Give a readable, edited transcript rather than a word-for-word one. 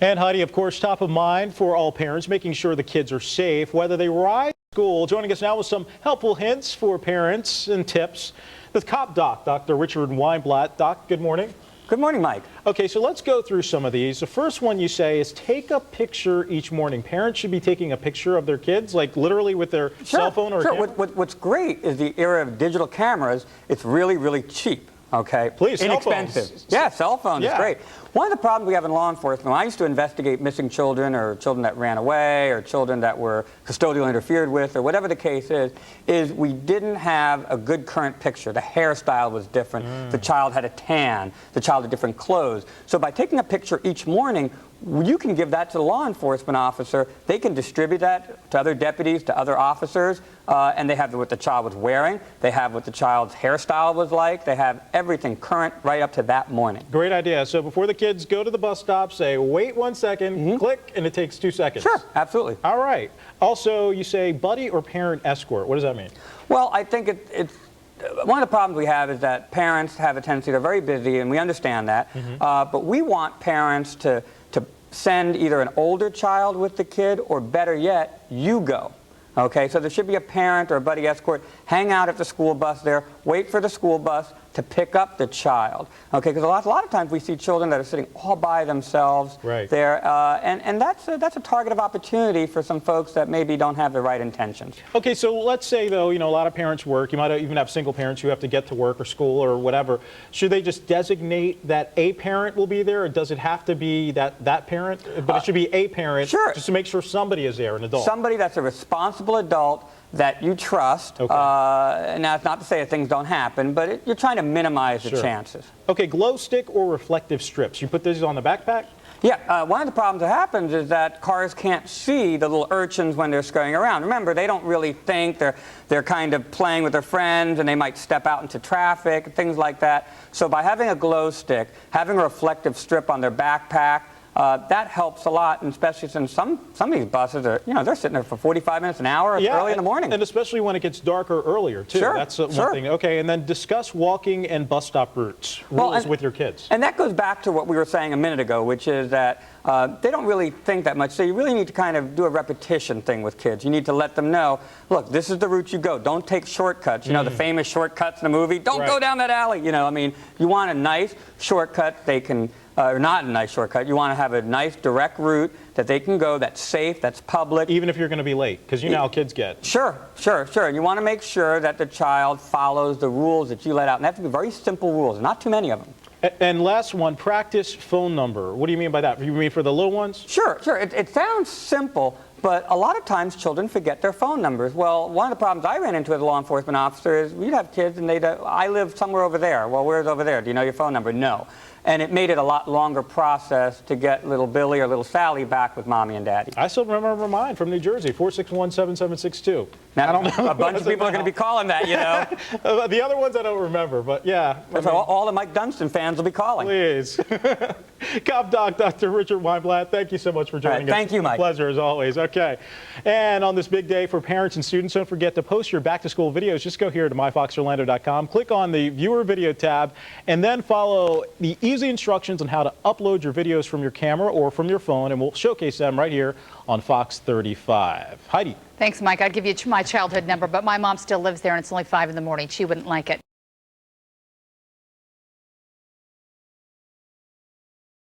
And Heidi, of course, top of mind for all parents, making sure the kids are safe, whether they ride to school. Joining us now with some helpful hints for parents and tips, the cop doc, Dr. Richard Weinblatt. Doc, good morning. Good morning, Mike. Okay, so let's go through some of these. The first one you say is take a picture each morning. Parents should be taking a picture of their kids, like literally with their cell phone or camera? What's great is the era of digital cameras. It's really, really cheap. Okay. Please, inexpensive. cell phones. Yeah, cell phone is great. One of the problems we have in law enforcement, when I used to investigate missing children or children that ran away or children that were custodially interfered with or whatever the case is we didn't have a good current picture. The hairstyle was different. The child had a tan. The child had different clothes. So by taking a picture each morning, you can give that to the law enforcement officer. They can distribute that to other deputies, to other officers, and they have what the child was wearing. They have what the child's hairstyle was like. They have everything current right up to that morning. Great idea. So before the kids go to the bus stop, say, wait 1 second, click, and it takes 2 seconds. Sure, absolutely. All right. Also, you say buddy or parent escort. What does that mean? Well, I think it's one of the problems we have is that parents have a tendency, they're very busy, and we understand that, but we want parents to send either an older child with the kid, or better yet, you go. Okay, so there should be a parent or a buddy escort, hang out at the school bus there, wait for the school bus to pick up the child. Okay, because a lot of times we see children that are sitting all by themselves there, and that's a target of opportunity for some folks that maybe don't have the right intentions. Okay, so let's say though, you know, a lot of parents work. You might even have single parents who have to get to work or school or whatever. Should they just designate that a parent will be there, or does it have to be that parent? But it should be a parent, just to make sure somebody is there, an adult. Somebody that's a responsible adult that you trust. Now, it's not to say that things don't happen, but you're trying to minimize the chances. Okay, glow stick or reflective strips. You put these on the backpack? Yeah, one of the problems that happens is that cars can't see the little urchins when they're scurrying around. Remember, they don't really think. They're kind of playing with their friends, and they might step out into traffic, things like that. So by having a glow stick, having a reflective strip on their backpack, that helps a lot, and especially since some of these buses are, you know, they're sitting there for 45 minutes, an hour, early in the morning. And especially when it gets darker earlier, too. That's one thing. Okay, and then discuss walking and bus stop routes, rules with your kids. And that goes back to what we were saying a minute ago, which is that they don't really think that much, so you really need to kind of do a repetition thing with kids. You need to let them know, look, this is the route you go. Don't take shortcuts. You know, the famous shortcuts in the movie. Don't go down that alley. You know, I mean, you want a nice shortcut they can, or not a nice shortcut. You want to have a nice direct route that they can go that's safe, that's public. Even if you're going to be late, because you know how kids get. Sure. And you want to make sure that the child follows the rules that you let out. And they have to be very simple rules, not too many of them. And last one, practice phone number. What do you mean by that? You mean for the little ones? Sure. It sounds simple, but a lot of times children forget their phone numbers. Well, one of the problems I ran into as a law enforcement officer is we'd have kids and they'd, I live somewhere over there. Well, where's over there? Do you know your phone number? No. And it made it a lot longer process to get little Billy or little Sally back with mommy and daddy. I still remember mine from New Jersey, 461-7762. Now, I don't know. A bunch of people are going to be calling that, you know. The other ones I don't remember, but yeah. All the Mike Dunstan fans will be calling. Please. Cop Doc, Dr. Richard Weinblatt, thank you so much for joining us. Thank you, Mike. Pleasure as always. Okay. And on this big day for parents and students, don't forget to post your back-to-school videos. Just go here to myfoxorlando.com, click on the Viewer Video tab, and then follow the easy instructions on how to upload your videos from your camera or from your phone, and we'll showcase them right here on Fox 35. Heidi. Thanks, Mike. I'd give you my childhood number, but my mom still lives there, and it's only 5 in the morning. She wouldn't like it.